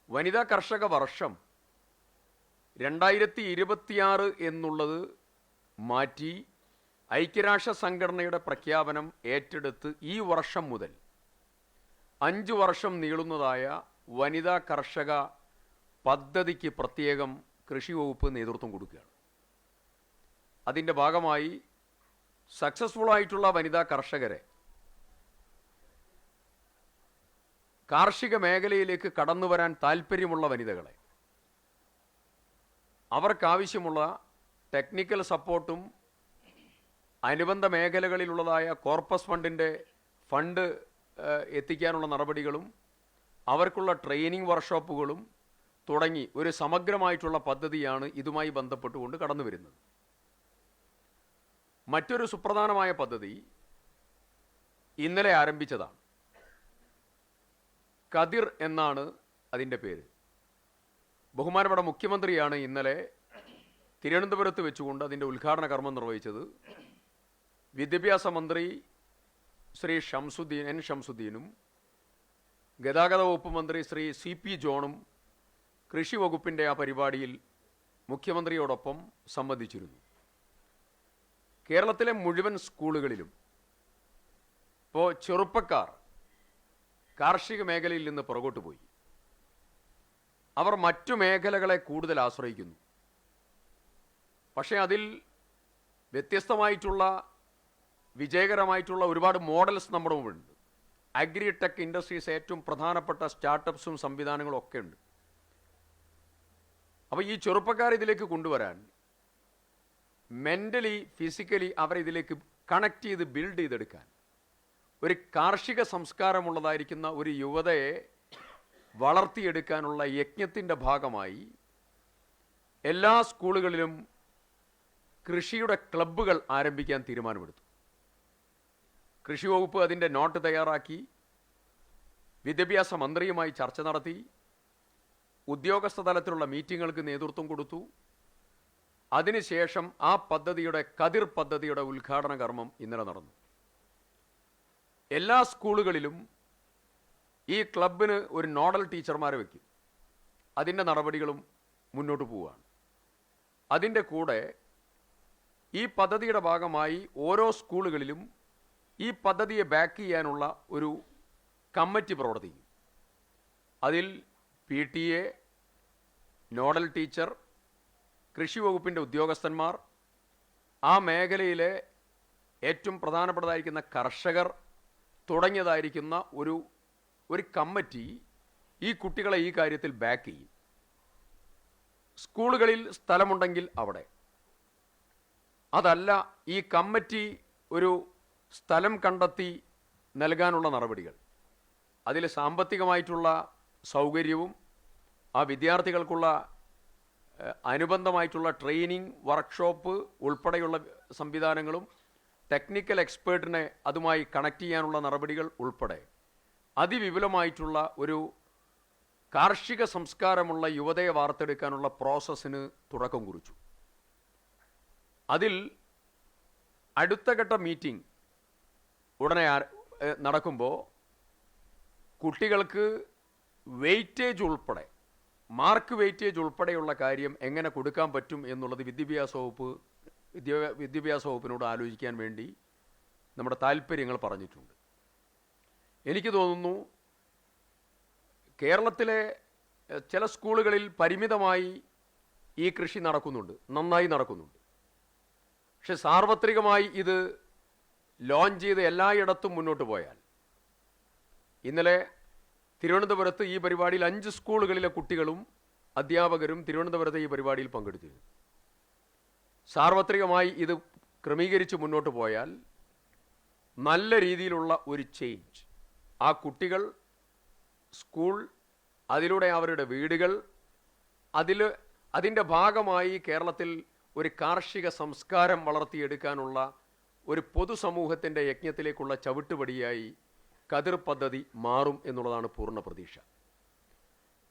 വനിതാ കർഷക വർഷം 2026 എന്നുള്ളത് മാറ്റി ഐക്യരാഷ്ട്ര സംഘടനയുടെ പ്രഖ്യാപനം ഏറ്റെടുത്ത് ഈ വർഷം മുതൽ 5 വർഷം നീളുന്നതായ വനിതാ കർഷക പദ്ധതിക്ക് പ്രത്യേകം കൃഷി വകുപ്പ് നേതൃത്വം കൊടുക്കുകയാണ്. അതിൻ്റെ ഭാഗമായി സക്സസ്ഫുൾ ആയിട്ടുള്ള വനിതാ കർഷകരെ കാർഷിക മേഖലയിലേക്ക് കടന്നു വരാൻ താല്പര്യമുള്ള വനിതകളെ അവർക്കാവശ്യമുള്ള ടെക്നിക്കൽ സപ്പോർട്ടും അനുബന്ധ മേഖലകളിലുള്ളതായ കോർപ്പസ് ഫണ്ട് എത്തിക്കാനുള്ള നടപടികളും അവർക്കുള്ള ട്രെയിനിങ് വർക്ക്ഷോപ്പുകളും തുടങ്ങി ഒരു സമഗ്രമായിട്ടുള്ള പദ്ധതിയാണ് ഇതുമായി ബന്ധപ്പെട്ടുകൊണ്ട് കടന്നു വരുന്നത്. മറ്റൊരു സുപ്രധാനമായ പദ്ധതി ഇന്നലെ ആരംഭിച്ചതാണ്. കതിർ എന്നാണ് അതിൻ്റെ പേര്. ബഹുമാനപ്പെട്ട മുഖ്യമന്ത്രിയാണ് ഇന്നലെ തിരുവനന്തപുരത്ത് വെച്ചുകൊണ്ട് അതിൻ്റെ ഉദ്ഘാടന കർമ്മം നിർവഹിച്ചത്. വിദ്യാഭ്യാസ മന്ത്രി ശ്രീ ഷംസുദ്ദീനും ഗതാഗത വകുപ്പ് മന്ത്രി ശ്രീ CP ജോണും കൃഷി വകുപ്പിൻ്റെ ആ പരിപാടിയിൽ മുഖ്യമന്ത്രിയോടൊപ്പം സംബന്ധിച്ചിരുന്നു. കേരളത്തിലെ മുഴുവൻ സ്കൂളുകളിലും ഇപ്പോൾ ചെറുപ്പക്കാർ കാർഷിക മേഖലയിൽ നിന്ന് പുറകോട്ട് പോയി. അവർ മറ്റു മേഖലകളെ കൂടുതൽ ആശ്രയിക്കുന്നു. പക്ഷേ അതിൽ വ്യത്യസ്തമായിട്ടുള്ള വിജയകരമായിട്ടുള്ള ഒരുപാട് മോഡൽസ് നമ്മുടെ മുമ്പുണ്ട്. അഗ്രിടെക് ഇൻഡസ്ട്രീസ് ഏറ്റവും പ്രധാനപ്പെട്ട സ്റ്റാർട്ടപ്സും സംവിധാനങ്ങളും ഒക്കെ ഉണ്ട്. അപ്പോൾ ഈ ചെറുപ്പക്കാർ ഇതിലേക്ക് കൊണ്ടുവരാൻ മെൻ്റലി ഫിസിക്കലി അവരെ ഇതിലേക്ക് കണക്ട് ചെയ്ത് ബിൽഡ് ചെയ്തെടുക്കാൻ ഒരു കാർഷിക സംസ്കാരമുള്ളതായിരിക്കുന്ന ഒരു യുവതയെ വളർത്തിയെടുക്കാനുള്ള യജ്ഞത്തിൻ്റെ ഭാഗമായി എല്ലാ സ്കൂളുകളിലും കൃഷിയുടെ ക്ലബ്ബുകൾ ആരംഭിക്കാൻ തീരുമാനമെടുത്തു. കൃഷി വകുപ്പ് അതിൻ്റെ നോട്ട് തയ്യാറാക്കി വിദ്യാഭ്യാസ മന്ത്രിയുമായി ചർച്ച നടത്തി, ഉദ്യോഗസ്ഥ തലത്തിലുള്ള മീറ്റിങ്ങുകൾക്ക് നേതൃത്വം കൊടുത്തു. അതിനുശേഷം ആ പദ്ധതിയുടെ കതിർ പദ്ധതിയുടെ ഉദ്ഘാടന കർമ്മം ഇന്നലെ നടന്നു. എല്ലാ സ്കൂളുകളിലും ഈ ക്ലബിന് ഒരു നോഡൽ ടീച്ചർമാരെ വയ്ക്കും. അതിൻ്റെ നടപടികളും മുന്നോട്ട് പോവുകയാണ്. അതിൻ്റെ കൂടെ ഈ പദ്ധതിയുടെ ഭാഗമായി ഓരോ സ്കൂളുകളിലും ഈ പദ്ധതിയെ ബാക്ക് ചെയ്യാനുള്ള ഒരു കമ്മിറ്റി പ്രവർത്തിക്കും. അതിൽ PTA, നോഡൽ ടീച്ചർ, കൃഷി വകുപ്പിൻ്റെ ഉദ്യോഗസ്ഥന്മാർ, ആ മേഖലയിലെ ഏറ്റവും പ്രധാനപ്പെട്ടതായിരിക്കുന്ന കർഷകർ തുടങ്ങിയതായിരിക്കുന്ന ഒരു കമ്മിറ്റി ഈ കുട്ടികളെ ഈ കാര്യത്തിൽ ബാക്ക് ചെയ്യും. സ്കൂളുകളിൽ സ്ഥലമുണ്ടെങ്കിൽ അവിടെ, അതല്ല ഈ കമ്മിറ്റി ഒരു സ്ഥലം കണ്ടെത്തി നൽകാനുള്ള നടപടികൾ, അതിൽ സാമ്പത്തികമായിട്ടുള്ള സൗകര്യവും ആ വിദ്യാർത്ഥികൾക്കുള്ള അനുബന്ധമായിട്ടുള്ള ട്രെയിനിങ് വർക്ക്ഷോപ്പ് ഉൾപ്പെടെയുള്ള സംവിധാനങ്ങളും ടെക്നിക്കൽ എക്സ്പേർട്ടിനെ അതുമായി കണക്ട് ചെയ്യാനുള്ള നടപടികൾ ഉൾപ്പെടെ അതിവിപുലമായിട്ടുള്ള ഒരു കാർഷിക സംസ്കാരമുള്ള യുവതയെ വാർത്തെടുക്കാനുള്ള പ്രോസസ്സിന് തുടക്കം കുറിച്ചു. അതിൽ അടുത്ത ഘട്ട മീറ്റിംഗ് ഉടനെ നടക്കുമ്പോൾ കുട്ടികൾക്ക് വെയിറ്റേജ് ഉൾപ്പെടെ മാർക്ക് വെയിറ്റേജ് ഉൾപ്പെടെയുള്ള കാര്യം എങ്ങനെ കൊടുക്കാൻ പറ്റും എന്നുള്ളത് വിദ്യാഭ്യാസ വകുപ്പിനോട് ആലോചിക്കാൻ വേണ്ടി നമ്മുടെ താല്പര്യങ്ങൾ പറഞ്ഞിട്ടുണ്ട്. എനിക്ക് തോന്നുന്നു കേരളത്തിലെ ചില സ്കൂളുകളിൽ പരിമിതമായി ഈ കൃഷി നടക്കുന്നുണ്ട്, നന്നായി നടക്കുന്നുണ്ട്. പക്ഷെ സാർവത്രികമായി ഇത് ലോഞ്ച് ചെയ്ത് എല്ലായിടത്തും മുന്നോട്ട് പോയാൽ, ഇന്നലെ തിരുവനന്തപുരത്ത് ഈ പരിപാടിയിൽ 5 സ്കൂളുകളിലെ കുട്ടികളും അധ്യാപകരും തിരുവനന്തപുരത്തെ ഈ പരിപാടിയിൽ പങ്കെടുത്തിരുന്നു. സാർവത്രികമായി ഇത് ക്രമീകരിച്ച് മുന്നോട്ട് പോയാൽ നല്ല രീതിയിലുള്ള ഒരു ചേഞ്ച്, ആ കുട്ടികൾ, സ്കൂൾ, അതിലൂടെ അവരുടെ വീടുകൾ, അതിൻ്റെ ഭാഗമായി കേരളത്തിൽ ഒരു കാർഷിക സംസ്കാരം വളർത്തിയെടുക്കാനുള്ള ഒരു പൊതുസമൂഹത്തിൻ്റെ യജ്ഞത്തിലേക്കുള്ള ചവിട്ടുപടിയായി കതിർ പദ്ധതി മാറും എന്നുള്ളതാണ് പൂർണ്ണ പ്രതീക്ഷ.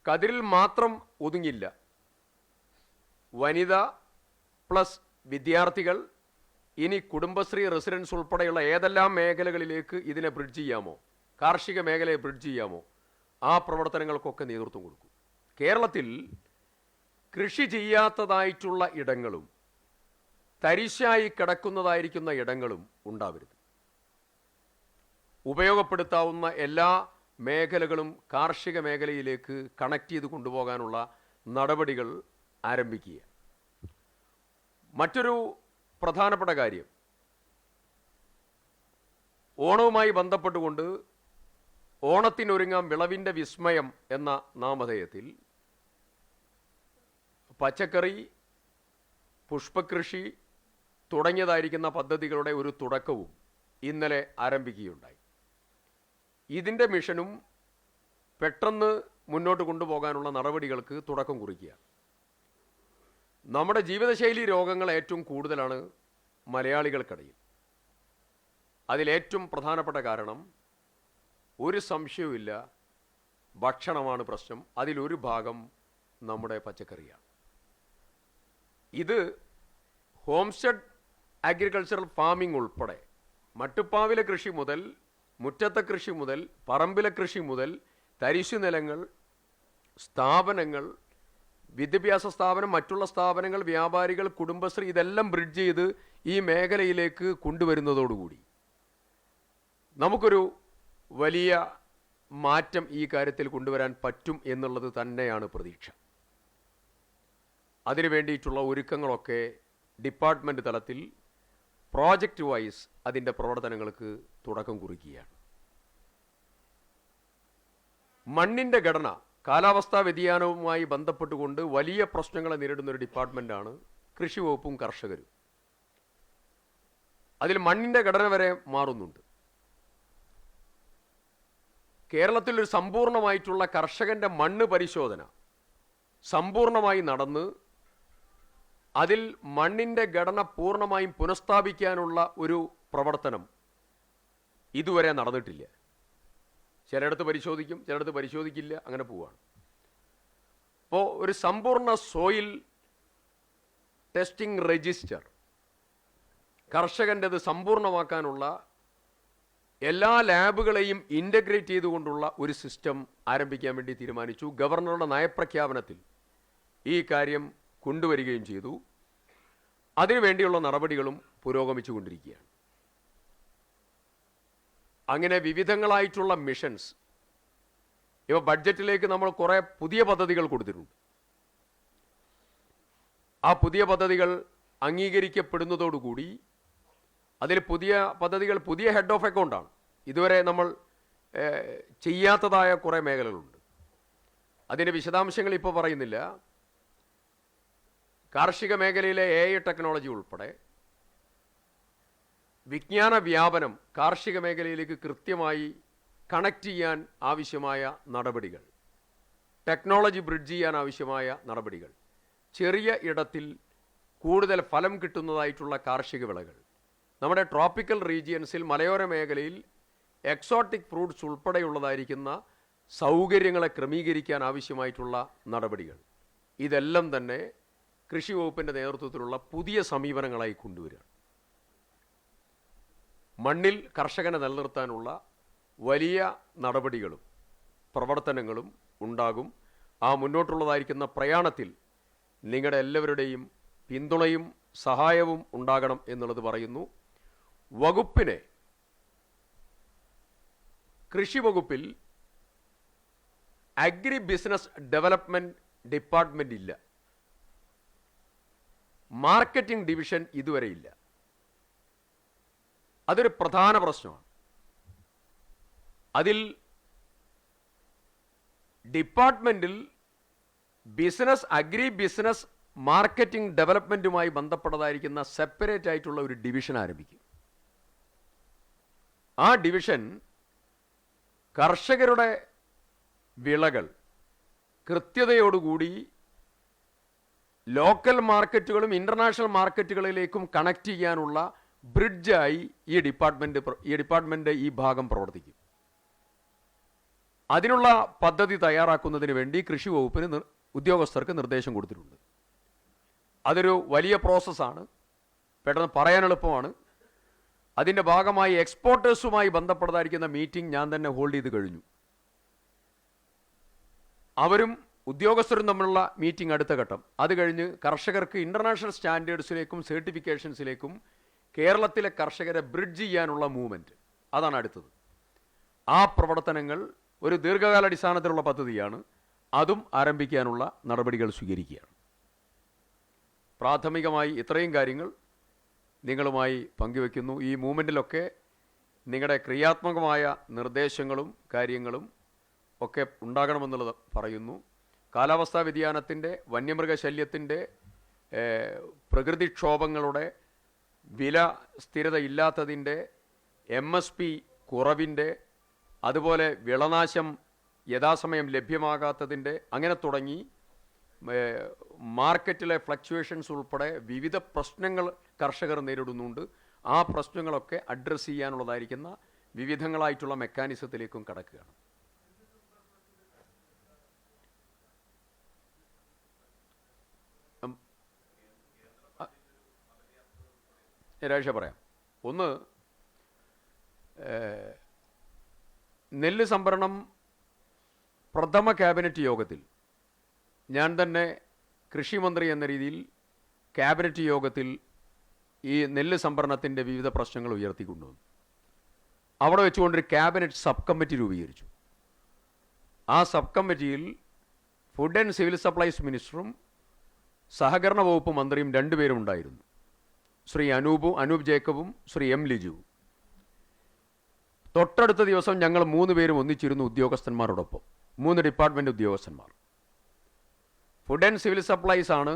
കതിരിൽ മാത്രം ഒതുങ്ങില്ല. വനിത പ്ലസ് വിദ്യാർത്ഥികൾ, ഇനി കുടുംബശ്രീ റെസിഡൻസ് ഉൾപ്പെടെയുള്ള ഏതെല്ലാം മേഖലകളിലേക്ക് ഇതിനെ ബ്രിഡ്ജ് ചെയ്യാമോ, കാർഷിക മേഖലയെ ബ്രിഡ്ജ് ചെയ്യാമോ, ആ പ്രവർത്തനങ്ങൾക്കൊക്കെ നേതൃത്വം കൊടുക്കും. കേരളത്തിൽ കൃഷി ചെയ്യാത്തതായിട്ടുള്ള ഇടങ്ങളും തരിശായി കിടക്കുന്നതായിരിക്കുന്ന ഇടങ്ങളും ഉണ്ടാവരുത്. ഉപയോഗപ്പെടുത്താവുന്ന എല്ലാ മേഖലകളും കാർഷിക മേഖലയിലേക്ക് കണക്ട് ചെയ്ത് കൊണ്ടുപോകാനുള്ള നടപടികൾ ആരംഭിക്കുക. മറ്റൊരു പ്രധാനപ്പെട്ട കാര്യം, ഓണവുമായി ബന്ധപ്പെട്ടുകൊണ്ട് ഓണത്തിനൊരുങ്ങാം വിളവിൻ്റെ വിസ്മയം എന്ന നാമധേയത്തിൽ പച്ചക്കറി, പുഷ്പകൃഷി തുടങ്ങിയതായിരിക്കുന്ന പദ്ധതികളുടെ ഒരു തുടക്കവും ഇന്നലെ ആരംഭിക്കുകയുണ്ടായി. ഇതിൻ്റെ മിഷനും പെട്ടെന്ന് മുന്നോട്ട് കൊണ്ടുപോകാനുള്ള നടപടികൾക്ക് തുടക്കം കുറിക്കുക. നമ്മുടെ ജീവിതശൈലി രോഗങ്ങൾ ഏറ്റവും കൂടുതലാണ് മലയാളികൾക്കിടയിൽ. അതിലേറ്റവും പ്രധാനപ്പെട്ട കാരണം ഒരു സംശയവുമില്ല, ഭക്ഷണമാണ് പ്രശ്നം. അതിലൊരു ഭാഗം നമ്മുടെ പച്ചക്കറിയാണ്. ഇത് ഹോംസ്റ്റെഡ് അഗ്രികൾച്ചറൽ ഫാമിംഗ് ഉൾപ്പെടെ മട്ടുപ്പാവിലെ കൃഷി മുതൽ മുറ്റത്തെ കൃഷി മുതൽ പറമ്പിലെ കൃഷി മുതൽ തരിശു നിലങ്ങൾ, സ്ഥാപനങ്ങൾ, വിദ്യാഭ്യാസ സ്ഥാപനം, മറ്റുള്ള സ്ഥാപനങ്ങൾ, വ്യാപാരികൾ, കുടുംബശ്രീ ഇതെല്ലാം ബ്രിഡ്ജ് ചെയ്ത് ഈ മേഖലയിലേക്ക് കൊണ്ടുവരുന്നതോടുകൂടി നമുക്കൊരു വലിയ മാറ്റം ഈ കാര്യത്തിൽ കൊണ്ടുവരാൻ പറ്റും എന്നുള്ളത് തന്നെയാണ് പ്രതീക്ഷ. അതിനു വേണ്ടിയിട്ടുള്ള ഒരുക്കങ്ങളൊക്കെ ഡിപ്പാർട്ട്മെൻറ്റ് തലത്തിൽ പ്രോജക്റ്റ് വൈസ് അതിൻ്റെ പ്രവർത്തനങ്ങൾക്ക് തുടക്കം കുറിക്കുകയാണ്. മണ്ണിൻ്റെ ഘടന, കാലാവസ്ഥാ വ്യതിയാനവുമായി ബന്ധപ്പെട്ടുകൊണ്ട് വലിയ പ്രശ്നങ്ങളെ നേരിടുന്ന ഒരു ഡിപ്പാർട്ട്മെൻറ്റാണ് കൃഷി വകുപ്പും കർഷകരും. അതിൽ മണ്ണിൻ്റെ ഘടന വരെ മാറുന്നുണ്ട്. കേരളത്തിൽ ഒരു സമ്പൂർണ്ണമായിട്ടുള്ള കർഷകൻ്റെ മണ്ണ് പരിശോധന സമ്പൂർണ്ണമായി നടന്ന് അതിൽ മണ്ണിൻ്റെ ഘടന പൂർണ്ണമായും പുനഃസ്ഥാപിക്കാനുള്ള ഒരു പ്രവർത്തനം ഇതുവരെ നടന്നിട്ടില്ല. ചിലയിടത്ത് പരിശോധിക്കും, ചിലയിടത്ത് പരിശോധിക്കില്ല, അങ്ങനെ പോവുകയാണ്. അപ്പോൾ ഒരു സമ്പൂർണ്ണ സോയിൽ ടെസ്റ്റിംഗ് രജിസ്റ്റർ കർഷകൻ്റെത് സമ്പൂർണ്ണമാക്കാനുള്ള എല്ലാ ലാബുകളെയും ഇൻ്റഗ്രേറ്റ് ചെയ്തുകൊണ്ടുള്ള ഒരു സിസ്റ്റം ആരംഭിക്കാൻ വേണ്ടി തീരുമാനിച്ചു. ഗവർണറുടെ നയപ്രഖ്യാപനത്തിൽ ഈ കാര്യം കൊണ്ടുവരികയും ചെയ്തു. അതിനുവേണ്ടിയുള്ള നടപടികളും പുരോഗമിച്ചു കൊണ്ടിരിക്കുകയാണ്. അങ്ങനെ വിവിധങ്ങളായിട്ടുള്ള മിഷൻസ്, ഇവ ബഡ്ജറ്റിലേക്ക് നമ്മൾ കുറേ പുതിയ പദ്ധതികൾ കൊടുത്തിട്ടുണ്ട്. ആ പുതിയ പദ്ധതികൾ അംഗീകരിക്കപ്പെടുന്നതോടുകൂടി അതിൽ പുതിയ പദ്ധതികൾ പുതിയ ഹെഡ് ഓഫ് അക്കൗണ്ടാണ്. ഇതുവരെ നമ്മൾ ചെയ്യാത്തതായ കുറേ മേഖലകളുണ്ട്. അതിൻ്റെ വിശദാംശങ്ങൾ ഇപ്പോൾ പറയുന്നില്ല. കാർഷിക മേഖലയിലെ AI ടെക്നോളജി ഉൾപ്പെടെ വിജ്ഞാന വ്യാപനം കാർഷിക മേഖലയിലേക്ക് കൃത്യമായി കണക്ട് ചെയ്യാൻ ആവശ്യമായ നടപടികൾ, ടെക്നോളജി ബ്രിഡ്ജ് ചെയ്യാൻ ആവശ്യമായ നടപടികൾ, ചെറിയ ഇടത്തിൽ കൂടുതൽ ഫലം കിട്ടുന്നതായിട്ടുള്ള കാർഷിക വിളകൾ, നമ്മുടെ ട്രോപ്പിക്കൽ റീജിയൻസിൽ മലയോര മേഖലയിൽ എക്സോട്ടിക് ഫ്രൂട്ട്സ് ഉൾപ്പെടെയുള്ളതായിരിക്കുന്ന സൗകര്യങ്ങളെ ക്രമീകരിക്കാൻ ആവശ്യമായിട്ടുള്ള നടപടികൾ, ഇതെല്ലാം തന്നെ കൃഷി വകുപ്പിൻ്റെ നേതൃത്വത്തിലുള്ള പുതിയ സമീപനങ്ങളായി കൊണ്ടുവരിക. മണ്ണിൽ കർഷകനെ നിലനിർത്താനുള്ള വലിയ നടപടികളും പ്രവർത്തനങ്ങളും ഉണ്ടാകും. ആ മുന്നോട്ടുള്ളതായിരിക്കുന്ന പ്രയാണത്തിൽ നിങ്ങളുടെ എല്ലാവരുടെയും പിന്തുണയും സഹായവും ഉണ്ടാകണം എന്നുള്ളത് പറയുന്നു. വകുപ്പിനെ, കൃഷി വകുപ്പിൽ അഗ്രി ബിസിനസ് ഡെവലപ്മെൻറ്റ് ഡിപ്പാർട്ട്മെൻ്റ് ഇല്ല. മാർക്കറ്റിംഗ് ഡിവിഷൻ ഇതുവരെ ഇല്ല. അതൊരു പ്രധാന പ്രശ്നമാണ്. അതിൽ ഡിപ്പാർട്ട്മെൻറ്റിൽ ബിസിനസ്, അഗ്രി ബിസിനസ് മാർക്കറ്റിംഗ് ഡെവലപ്മെൻറ്റുമായി ബന്ധപ്പെട്ടതായിരിക്കുന്ന സെപ്പറേറ്റ് ആയിട്ടുള്ള ഒരു ഡിവിഷൻ ആരംഭിക്കും. ആ ഡിവിഷൻ കർഷകരുടെ വിളകൾ കൃത്യതയോടുകൂടി ലോക്കൽ മാർക്കറ്റുകളും ഇൻ്റർനാഷണൽ മാർക്കറ്റുകളിലേക്കും കണക്ട് ചെയ്യാനുള്ള ബ്രിഡ്ജായി ഈ ഡിപ്പാർട്ട്മെൻറ്റ് ഈ ഭാഗം പ്രവർത്തിക്കും. അതിനുള്ള പദ്ധതി തയ്യാറാക്കുന്നതിന് വേണ്ടി കൃഷി വകുപ്പിന് ഉദ്യോഗസ്ഥർക്ക് നിർദ്ദേശം കൊടുത്തിട്ടുണ്ട്. അതൊരു വലിയ പ്രോസസ്സാണ്, പെട്ടെന്ന് പറയാൻ എളുപ്പമാണ്. അതിൻ്റെ ഭാഗമായി എക്സ്പോർട്ടേഴ്സുമായി ബന്ധപ്പെട്ടതായിരിക്കുന്ന മീറ്റിംഗ് ഞാൻ തന്നെ ഹോൾഡ് ചെയ്ത് കഴിഞ്ഞു. അവരും ഉദ്യോഗസ്ഥരും തമ്മിലുള്ള മീറ്റിംഗ് അടുത്ത ഘട്ടം. അത് കഴിഞ്ഞ് കർഷകർക്ക് ഇൻ്റർനാഷണൽ സ്റ്റാൻഡേർഡ്സിലേക്കും സർട്ടിഫിക്കേഷൻസിലേക്കും കേരളത്തിലെ കർഷകരെ ബ്രിഡ്ജ് ചെയ്യാനുള്ള മൂവ്മെൻറ്റ്, അതാണ് അടുത്തത്. ആ പ്രവർത്തനങ്ങൾ ഒരു ദീർഘകാലാടിസ്ഥാനത്തിലുള്ള പദ്ധതിയാണ്. അതും ആരംഭിക്കാനുള്ള നടപടികൾ സ്വീകരിക്കുകയാണ്. പ്രാഥമികമായി ഇത്രയും കാര്യങ്ങൾ നിങ്ങളുമായി പങ്കുവെക്കുന്നു. ഈ മൂവ്മെൻറ്റിലൊക്കെ നിങ്ങളുടെ ക്രിയാത്മകമായ നിർദ്ദേശങ്ങളും കാര്യങ്ങളും ഒക്കെ ഉണ്ടാകണമെന്നുള്ളത് പറയുന്നു. കാലാവസ്ഥാ വ്യതിയാനത്തിൻ്റെ, വന്യമൃഗശല്യത്തിൻ്റെ, പ്രകൃതിക്ഷോഭങ്ങളുടെ, വില സ്ഥിരതയില്ലാത്തതിൻ്റെ, MSP കുറവിൻ്റെ, അതുപോലെ വിളനാശം യഥാസമയം ലഭ്യമാകാത്തതിൻ്റെ, അങ്ങനെ തുടങ്ങി മാർക്കറ്റിലെ ഫ്ലക്ച്വേഷൻസ് ഉൾപ്പെടെ വിവിധ പ്രശ്നങ്ങൾ കർഷകർ നേരിടുന്നുണ്ട്. ആ പ്രശ്നങ്ങളൊക്കെ അഡ്രസ്സ് ചെയ്യാനുള്ളതായിരിക്കുന്ന വിവിധങ്ങളായിട്ടുള്ള മെക്കാനിസത്തിലേക്കും കടക്കുകയാണ്. രാജ പറയാം. ഒന്ന്, നെല്ല് സംഭരണം പ്രഥമ ക്യാബിനറ്റ് യോഗത്തിൽ ഞാൻ തന്നെ കൃഷിമന്ത്രി എന്ന രീതിയിൽ ക്യാബിനറ്റ് യോഗത്തിൽ ഈ നെല്ല് സംഭരണത്തിൻ്റെ വിവിധ പ്രശ്നങ്ങൾ ഉയർത്തിക്കൊണ്ടുവന്നു. അവിടെ വെച്ചുകൊണ്ടൊരു ക്യാബിനറ്റ് സബ് കമ്മിറ്റി രൂപീകരിച്ചു. ആ സബ് കമ്മിറ്റിയിൽ ഫുഡ് ആൻഡ് സിവിൽ സപ്ലൈസ് മിനിസ്റ്ററും സഹകരണ വകുപ്പ് മന്ത്രിയും രണ്ടുപേരും ഉണ്ടായിരുന്നു. ശ്രീ അനൂപ് ജേക്കബും ശ്രീ M. ലിജുവും. തൊട്ടടുത്ത ദിവസം ഞങ്ങൾ 3 പേരും ഒന്നിച്ചിരുന്നു ഉദ്യോഗസ്ഥന്മാരോടൊപ്പം, 3 ഡിപ്പാർട്ട്മെൻറ്റ് ഉദ്യോഗസ്ഥന്മാർ. ഫുഡ് ആൻഡ് സിവിൽ സപ്ലൈസ് ആണ്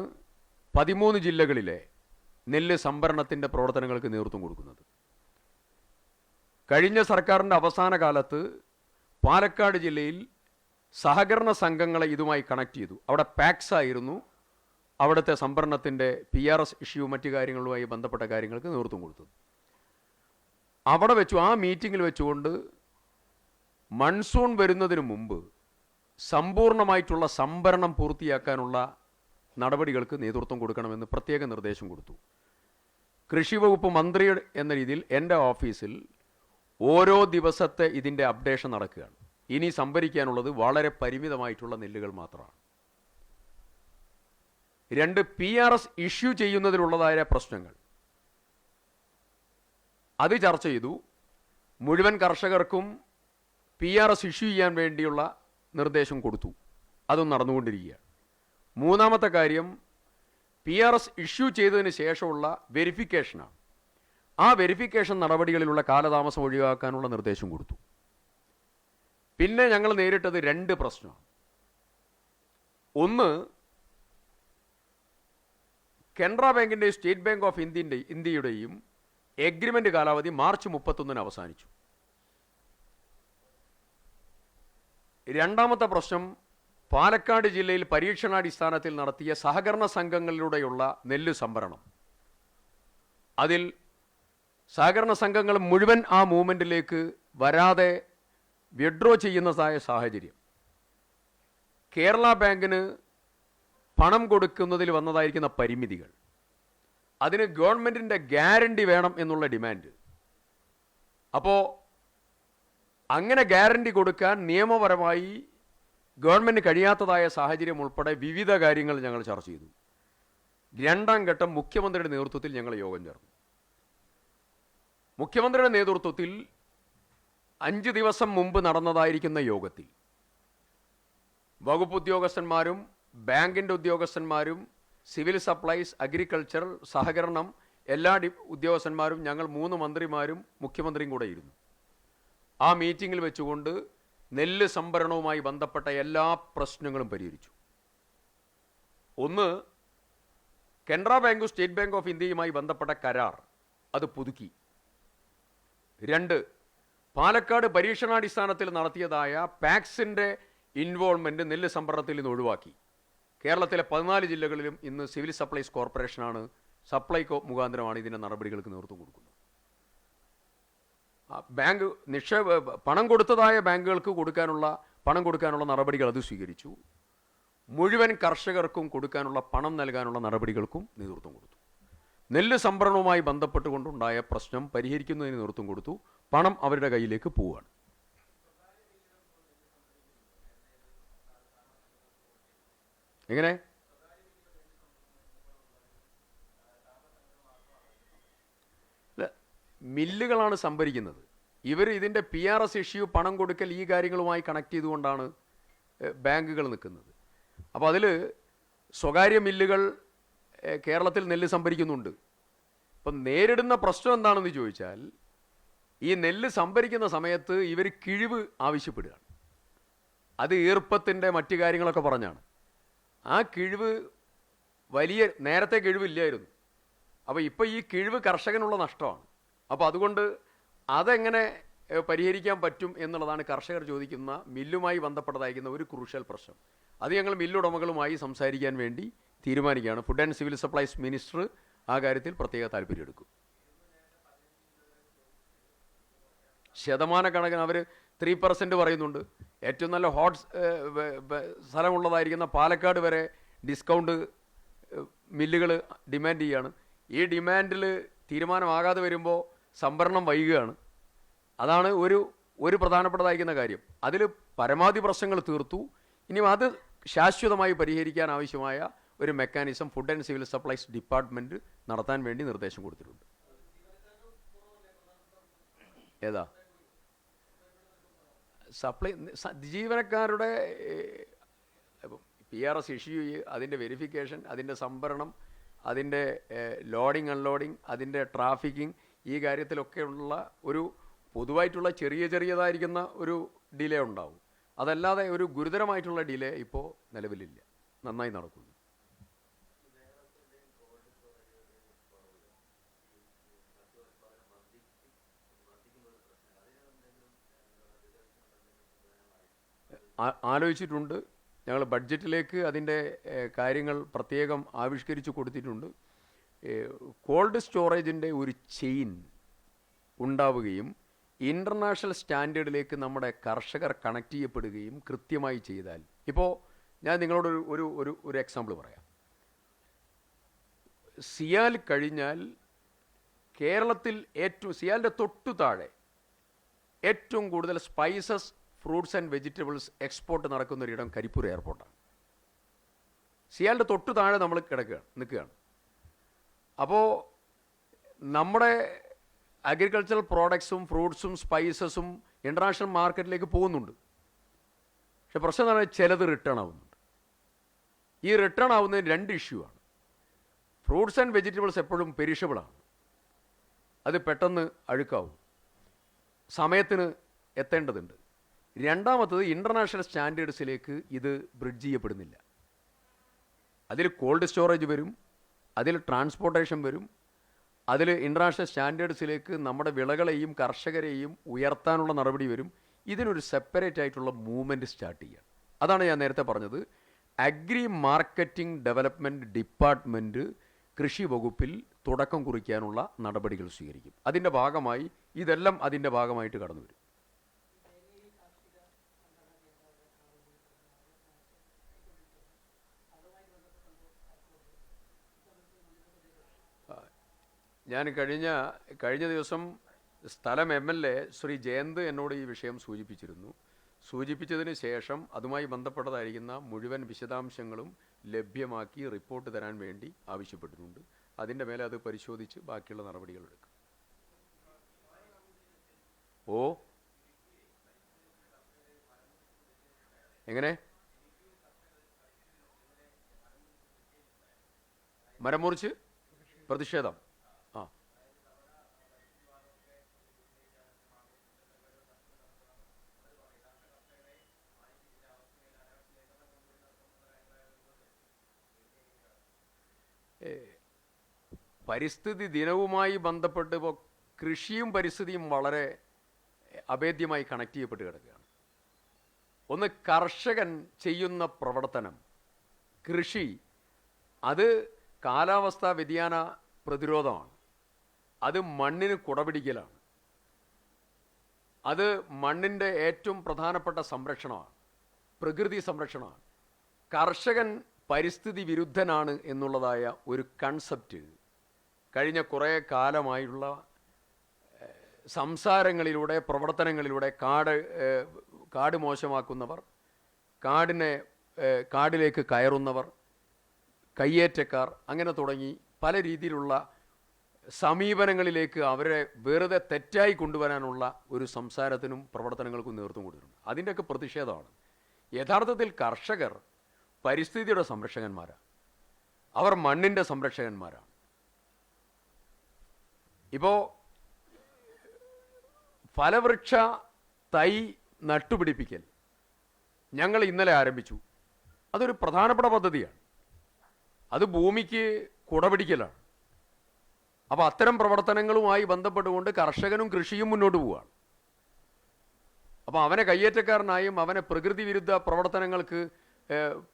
13 ജില്ലകളിലെ നെല്ല് സംഭരണത്തിൻ്റെ പ്രവർത്തനങ്ങൾക്ക് നേതൃത്വം കൊടുക്കുന്നത്. കഴിഞ്ഞ സർക്കാരിൻ്റെ അവസാന കാലത്ത് പാലക്കാട് ജില്ലയിൽ സഹകരണ സംഘങ്ങളെ ഇതുമായി കണക്ട് ചെയ്തു. അവിടെ പാക്സ് ആയിരുന്നു അവിടുത്തെ സംഭരണത്തിൻ്റെ PRS ഇഷ്യൂ മറ്റു കാര്യങ്ങളുമായി ബന്ധപ്പെട്ട കാര്യങ്ങൾക്ക് നേതൃത്വം കൊടുത്തത്. അവിടെ വെച്ചു, ആ മീറ്റിങ്ങിൽ വെച്ചുകൊണ്ട് മൺസൂൺ വരുന്നതിന് മുമ്പ് സമ്പൂർണ്ണമായിട്ടുള്ള സംഭരണം പൂർത്തിയാക്കാനുള്ള നടപടികൾക്ക് നേതൃത്വം കൊടുക്കണമെന്ന് പ്രത്യേക നിർദ്ദേശം കൊടുത്തു. കൃഷി വകുപ്പ് മന്ത്രി എന്ന രീതിയിൽ എൻ്റെ ഓഫീസിൽ ഓരോ ദിവസത്തെ ഇതിൻ്റെ അപ്ഡേഷൻ നടക്കുകയാണ്. ഇനി സംഭരിക്കാനുള്ളത് വളരെ പരിമിതമായിട്ടുള്ള നെല്ലുകൾ മാത്രമാണ്. 2, PRS ഇഷ്യൂ ചെയ്യുന്നതിലുള്ളതായ പ്രശ്നങ്ങൾ അത് ചർച്ച ചെയ്തു. മുഴുവൻ കർഷകർക്കും PRS ഇഷ്യൂ ചെയ്യാൻ വേണ്ടിയുള്ള നിർദ്ദേശം കൊടുത്തു. അതും നടന്നുകൊണ്ടിരിക്കുകയാണ്. മൂന്നാമത്തെ കാര്യം, PRS ഇഷ്യൂ ചെയ്തതിന് ശേഷമുള്ള വെരിഫിക്കേഷനാണ്. ആ വെരിഫിക്കേഷൻ നടപടികളിലുള്ള കാലതാമസം ഒഴിവാക്കാനുള്ള നിർദ്ദേശം കൊടുത്തു. പിന്നെ ഞങ്ങൾ നേരിട്ടത് 2 പ്രശ്നമാണ്. ഒന്ന്, കനറ ബാങ്കിൻ്റെയും സ്റ്റേറ്റ് ബാങ്ക് ഓഫ് ഇന്ത്യയുടെയും എഗ്രിമെൻ്റ് കാലാവധി മാർച്ച് 31 അവസാനിച്ചു. രണ്ടാമത്തെ പ്രശ്നം, പാലക്കാട് ജില്ലയിൽ പരീക്ഷണാടിസ്ഥാനത്തിൽ നടത്തിയ സഹകരണ സംഘങ്ങളിലൂടെയുള്ള നെല്ല് സംഭരണം. അതിൽ സഹകരണ സംഘങ്ങൾ മുഴുവൻ ആ മൂവ്മെൻറ്റിലേക്ക് വരാതെ വിഡ്രോ ചെയ്യുന്നതായ സാഹചര്യം. കേരള ബാങ്കിന് പണം കൊടുക്കുന്നതിൽ വന്നതായിരിക്കുന്ന പരിമിതികൾ, അതിന് ഗവൺമെൻറ്റിൻ്റെ ഗ്യാരണ്ടി വേണം എന്നുള്ള ഡിമാൻഡ്. അപ്പോൾ അങ്ങനെ ഗ്യാരണ്ടി കൊടുക്കാൻ നിയമപരമായി ഗവൺമെൻറ് കഴിയാത്തതായ സാഹചര്യം ഉൾപ്പെടെ വിവിധ കാര്യങ്ങൾ ഞങ്ങൾ ചർച്ച ചെയ്തു. 2ാം ഘട്ടം മുഖ്യമന്ത്രിയുടെ നേതൃത്വത്തിൽ ഞങ്ങൾ യോഗം ചേർന്നു. മുഖ്യമന്ത്രിയുടെ നേതൃത്വത്തിൽ 5 ദിവസം മുമ്പ് നടന്നതായിരിക്കുന്ന യോഗത്തിൽ വകുപ്പ് ഉദ്യോഗസ്ഥന്മാരും ബാങ്കിൻ്റെ ഉദ്യോഗസ്ഥന്മാരും സിവിൽ സപ്ലൈസ്, അഗ്രികൾച്ചർ, സഹകരണം എല്ലാ ഉദ്യോഗസ്ഥന്മാരും ഞങ്ങൾ 3 മന്ത്രിമാരും മുഖ്യമന്ത്രിയും കൂടെ ഇരുന്നു. ആ മീറ്റിങ്ങിൽ വെച്ചുകൊണ്ട് നെല്ല് സംഭരണവുമായി ബന്ധപ്പെട്ട എല്ലാ പ്രശ്നങ്ങളും പരിഹരിച്ചു. ഒന്ന്, കനറ ബാങ്കും സ്റ്റേറ്റ് ബാങ്ക് ഓഫ് ഇന്ത്യയുമായി ബന്ധപ്പെട്ട കരാർ അത് പുതുക്കി. 2, പാലക്കാട് പരീക്ഷണാടിസ്ഥാനത്തിൽ നടത്തിയതായ പാക്സിൻ്റെ ഇൻവോൾവ്മെൻറ്റ് നെല്ല് സംഭരണത്തിൽ നിന്ന് ഒഴിവാക്കി. കേരളത്തിലെ 14 ജില്ലകളിലും ഇന്ന് സിവിൽ സപ്ലൈസ് കോർപ്പറേഷനാണ്, സപ്ലൈകോ മുഖാന്തരമാണ് ഇതിൻ്റെ നടപടികൾക്ക് നേതൃത്വം കൊടുക്കുന്നത്. ബാങ്ക് പണം കൊടുത്തതായ ബാങ്കുകൾക്ക് പണം കൊടുക്കാനുള്ള നടപടികൾ അത് സ്വീകരിച്ചു. മുഴുവൻ കർഷകർക്കും കൊടുക്കാനുള്ള പണം നൽകാനുള്ള നടപടികൾക്കും നേതൃത്വം കൊടുത്തു. നെല്ല് സംഭരണവുമായി ബന്ധപ്പെട്ടുകൊണ്ടുണ്ടായ പ്രശ്നം പരിഹരിക്കുന്നതിന് നേതൃത്വം കൊടുത്തു. പണം അവരുടെ കയ്യിലേക്ക് പോവുകയാണ്. എങ്ങനെ? മില്ലുകളാണ് സംഭരിക്കുന്നത്. ഇവർ ഇതിൻ്റെ PRS ഇഷ്യൂ, പണം കൊടുക്കൽ, ഈ കാര്യങ്ങളുമായി കണക്ട് ചെയ്തുകൊണ്ടാണ് ബാങ്കുകൾ നിൽക്കുന്നത്. അപ്പോൾ അതിൽ സ്വകാര്യ മില്ലുകൾ കേരളത്തിൽ നെല്ല് സംഭരിക്കുന്നുണ്ട്. അപ്പം നേരിടുന്ന പ്രശ്നം എന്താണെന്ന് ചോദിച്ചാൽ, ഈ നെല്ല് സംഭരിക്കുന്ന സമയത്ത് ഇവർ കിഴിവ് ആവശ്യപ്പെടുകയാണ്. അത് ഈർപ്പത്തിൻ്റെ മറ്റു കാര്യങ്ങളൊക്കെ പറഞ്ഞാണ്. ആ കിഴിവ് നേരത്തെ കിഴിവില്ലായിരുന്നു. അപ്പോൾ ഇപ്പോൾ ഈ കിഴിവ് കർഷകനുള്ള നഷ്ടമാണ്. അപ്പോൾ അതുകൊണ്ട് അതെങ്ങനെ പരിഹരിക്കാൻ പറ്റും എന്നുള്ളതാണ് കർഷകർ ചോദിക്കുന്ന, മില്ലുമായി ബന്ധപ്പെട്ടതായിരിക്കുന്ന ഒരു ക്രൂഷ്യൽ പ്രശ്നം. അത് ഞങ്ങൾ മില്ലുടമകളുമായി സംസാരിക്കാൻ വേണ്ടി തീരുമാനിക്കുകയാണ്. Food and civil supplies minister ആ കാര്യത്തിൽ പ്രത്യേക താല്പര്യമെടുക്കും. ശതമാനക്കണക്കിന് അവർ 3% പറയുന്നുണ്ട്. ഏറ്റവും നല്ല ഹോട്ട് സ്ഥലമുള്ളതായിരിക്കുന്ന പാലക്കാട് വരെ ഡിസ്കൗണ്ട് മില്ലുകൾ ഡിമാൻഡ് ചെയ്യുകയാണ്. ഈ ഡിമാൻഡിൽ തീരുമാനമാകാതെ വരുമ്പോൾ സംഭരണം വൈകുകയാണ്. അതാണ് ഒരു പ്രധാനപ്പെട്ടതായിരിക്കുന്ന കാര്യം. അതിൽ പരമാവധി പ്രശ്നങ്ങൾ തീർത്തു. ഇനി അത് ശാശ്വതമായി പരിഹരിക്കാൻ ആവശ്യമായ ഒരു mechanism food and civil supplies department നടത്താൻ വേണ്ടി നിർദ്ദേശം കൊടുത്തിട്ടുണ്ട്. ഏതാ? ജീവനക്കാരുടെ PRS ഇഷ്യൂ, അതിൻ്റെ വെരിഫിക്കേഷൻ, അതിൻ്റെ സംഭരണം, അതിൻ്റെ ലോഡിങ് അൺലോഡിങ്, അതിൻ്റെ ട്രാഫിക്കിംഗ്, ഈ കാര്യത്തിലൊക്കെയുള്ള ഒരു പൊതുവായിട്ടുള്ള ചെറിയതായിരിക്കുന്ന ഒരു ഡിലേ ഉണ്ടാവും. അതല്ലാതെ ഒരു ഗുരുതരമായിട്ടുള്ള ഡിലേ ഇപ്പോൾ നിലവിലില്ല. നന്നായി നടക്കുന്നു. ആലോചിച്ചിട്ടുണ്ട്. ഞങ്ങൾ ബഡ്ജറ്റിലേക്ക് അതിൻ്റെ കാര്യങ്ങൾ പ്രത്യേകം ആവിഷ്കരിച്ച് കൊടുത്തിട്ടുണ്ട്. കോൾഡ് സ്റ്റോറേജിൻ്റെ ഒരു ചെയിൻ ഉണ്ടാവുകയും ഇൻ്റർനാഷണൽ സ്റ്റാൻഡേർഡിലേക്ക് നമ്മുടെ കർഷകർ കണക്ട് ചെയ്യപ്പെടുകയും കൃത്യമായി ചെയ്താൽ, ഇപ്പോൾ ഞാൻ നിങ്ങളോട് ഒരു എക്സാമ്പിൾ പറയാം. സിയാൽ കഴിഞ്ഞാൽ കേരളത്തിൽ സിയാലിൻ്റെ തൊട്ടു താഴെ ഏറ്റവും കൂടുതൽ spices, fruits and vegetables export നടക്കുന്നൊരിടം കരിപ്പൂർ എയർപോർട്ടാണ്. സിയാലിൻ്റെ തൊട്ടു താഴെ നമ്മൾ നിൽക്കുകയാണ്. അപ്പോൾ നമ്മുടെ അഗ്രികൾച്ചറൽ പ്രോഡക്ട്സും ഫ്രൂട്ട്സും സ്പൈസസും ഇൻ്റർനാഷണൽ മാർക്കറ്റിലേക്ക് പോകുന്നുണ്ട്. പക്ഷെ പ്രശ്നം എന്ന് പറഞ്ഞാൽ ചിലത് റിട്ടേൺ ആവുന്നുണ്ട്. ഈ റിട്ടേൺ ആവുന്നതിന് 2 ഇഷ്യൂ ആണ്. ഫ്രൂട്ട്സ് ആൻഡ് വെജിറ്റബിൾസ് എപ്പോഴും പെരിഷബിളാണ്. അത് പെട്ടെന്ന് അഴുക്കാവും, സമയത്തിന് എത്തേണ്ടതുണ്ട്. രണ്ടാമത്തത്, ഇൻ്റർനാഷണൽ സ്റ്റാൻഡേർഡ്സിലേക്ക് ഇത് ബ്രിഡ്ജ് ചെയ്യപ്പെടുന്നില്ല. അതിൽ കോൾഡ് സ്റ്റോറേജ് വരും, അതിൽ ട്രാൻസ്പോർട്ടേഷൻ വരും, അതിൽ ഇൻ്റർനാഷണൽ സ്റ്റാൻഡേർഡ്സിലേക്ക് നമ്മുടെ വിളകളെയും കർഷകരെയും ഉയർത്താനുള്ള നടപടി വരും. ഇതിനൊരു സെപ്പറേറ്റ് ആയിട്ടുള്ള മൂവ്മെൻറ്റ് സ്റ്റാർട്ട് ചെയ്യുക. അതാണ് ഞാൻ നേരത്തെ പറഞ്ഞത്, അഗ്രി മാർക്കറ്റിംഗ് ഡെവലപ്മെൻറ്റ് ഡിപ്പാർട്ട്മെൻറ്റ് കൃഷി വകുപ്പിൽ തുടക്കം കുറിക്കാനുള്ള നടപടികൾ സ്വീകരിക്കും. അതിൻ്റെ ഭാഗമായി ഇതെല്ലാം അതിൻ്റെ ഭാഗമായിട്ട് കടന്നു വരും. ഞാൻ കഴിഞ്ഞ ദിവസം സ്ഥലം MLA ശ്രീ ജയന്ത് എന്നോട് ഈ വിഷയം സൂചിപ്പിച്ചതിന് ശേഷം അതുമായി ബന്ധപ്പെട്ടതായിരിക്കുന്ന മുഴുവൻ വിശദാംശങ്ങളും ലഭ്യമാക്കി റിപ്പോർട്ട് തരാൻ വേണ്ടി ആവശ്യപ്പെട്ടിട്ടുണ്ട്. അതിൻ്റെ മേലെ അത് പരിശോധിച്ച് ബാക്കിയുള്ള നടപടികൾ എടുക്കും. എങ്ങനെ? മരം മുറിച്ച് പ്രതിഷേധം. പരിസ്ഥിതി ദിനവുമായി ബന്ധപ്പെട്ട് ഇപ്പോൾ കൃഷിയും പരിസ്ഥിതിയും വളരെ അഭേദ്യമായി കണക്ട് ചെയ്യപ്പെട്ട് കിടക്കുകയാണ്. ഒന്ന്, കർഷകൻ ചെയ്യുന്ന പ്രവർത്തനം, കൃഷി, അത് കാലാവസ്ഥാ വ്യതിയാന പ്രതിരോധമാണ്. അത് മണ്ണിന് കുടപിടിക്കലാണ്. അത് മണ്ണിൻ്റെ ഏറ്റവും പ്രധാനപ്പെട്ട സംരക്ഷണമാണ്, പ്രകൃതി സംരക്ഷണമാണ്. കർഷകൻ പരിസ്ഥിതി വിരുദ്ധനാണ് എന്നുള്ളതായ ഒരു കൺസെപ്റ്റ് കഴിഞ്ഞ കുറേ കാലമായുള്ള സംസാരങ്ങളിലൂടെ, പ്രവർത്തനങ്ങളിലൂടെ കാട് മോശമാക്കുന്നവർ, കാടിലേക്ക് കയറുന്നവർ, കയ്യേറ്റക്കാർ, അങ്ങനെ തുടങ്ങി പല രീതിയിലുള്ള സമീപനങ്ങളിലേക്ക് അവരെ വെറുതെ തെറ്റായി കൊണ്ടുവരാനുള്ള ഒരു സംസാരത്തിനും പ്രവർത്തനങ്ങൾക്കും നേതൃത്വം കൊടുത്തിട്ടുണ്ട്. അതിൻ്റെയൊക്കെ പ്രതിഷേധമാണ്. യഥാർത്ഥത്തിൽ കർഷകർ പരിസ്ഥിതിയുടെ സംരക്ഷകന്മാരാണ്, അവർ മണ്ണിൻ്റെ സംരക്ഷകന്മാരാണ്. ഇപ്പോൾ ഫലവൃക്ഷ തൈ നട്ടുപിടിപ്പിക്കൽ ഞങ്ങൾ ഇന്നലെ ആരംഭിച്ചു. അതൊരു പ്രധാനപ്പെട്ട പദ്ധതിയാണ്. അത് ഭൂമിക്ക് കുടപിടിക്കലാണ്. അപ്പോൾ അത്തരം പ്രവർത്തനങ്ങളുമായി ബന്ധപ്പെട്ടുകൊണ്ട് കർഷകനും കൃഷിയും മുന്നോട്ട് പോവുകയാണ്. അപ്പോൾ അവനെ കയ്യേറ്റക്കാരനായും അവനെ പ്രകൃതി വിരുദ്ധ പ്രവർത്തനങ്ങൾക്ക്,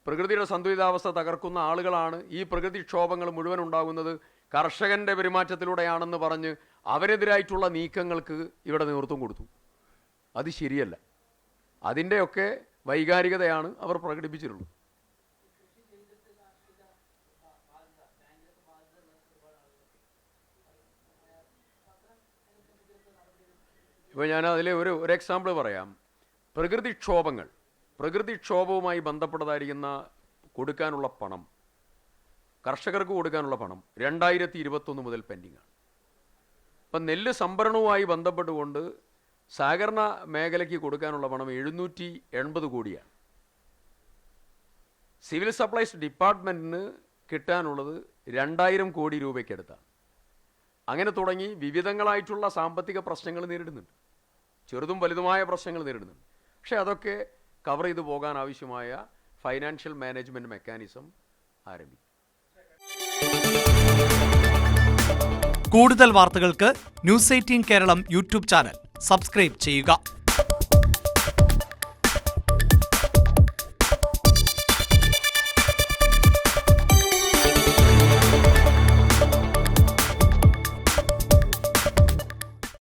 പ്രകൃതിയുടെ സന്തുലിതാവസ്ഥ തകർക്കുന്ന ആളുകളാണ്, ഈ പ്രകൃതിക്ഷോഭങ്ങൾ മുഴുവൻ ഉണ്ടാകുന്നത് കർഷകൻ്റെ പെരുമാറ്റത്തിലൂടെയാണെന്ന് പറഞ്ഞ് അവരെതിരായിട്ടുള്ള നീക്കങ്ങൾക്ക് ഇവിടെ നേതൃത്വം കൊടുത്തു. അത് ശരിയല്ല. അതിൻ്റെയൊക്കെ വൈകാരികതയാണ് അവർ പ്രകടിപ്പിച്ചിട്ടുള്ളത്. ഇപ്പോൾ ഞാൻ അതിലെ ഒരു എക്സാമ്പിൾ പറയാം. പ്രകൃതിക്ഷോഭവുമായി ബന്ധപ്പെട്ടതായിരിക്കുന്ന കൊടുക്കാനുള്ള പണം, കർഷകർക്ക് കൊടുക്കാനുള്ള പണം 2021 മുതൽ പെൻഡിങ്ങാണ്. ഇപ്പം നെല്ല് സംഭരണവുമായി ബന്ധപ്പെട്ടുകൊണ്ട് സഹകരണ മേഖലയ്ക്ക് കൊടുക്കാനുള്ള പണം 780 കോടിയാണ്. സിവിൽ സപ്ലൈസ് ഡിപ്പാർട്ട്മെൻറ്റിന് കിട്ടാനുള്ളത് 2000 കോടി രൂപയ്ക്കടുത്താണ്. അങ്ങനെ തുടങ്ങി വിവിധങ്ങളായിട്ടുള്ള സാമ്പത്തിക പ്രശ്നങ്ങൾ നേരിടുന്നുണ്ട്, ചെറുതും വലുതുമായ പ്രശ്നങ്ങൾ നേരിടുന്നുണ്ട്. പക്ഷേ അതൊക്കെ കവർ ചെയ്തു പോകാൻ ആവശ്യമായ ഫൈനാൻഷ്യൽ മാനേജ്മെൻറ്റ് മെക്കാനിസം ആരംഭിക്കും. കൂടുതൽ വാർത്തകൾക്ക് news 18 Keralam YouTube channel subscribe ചെയ്യുക.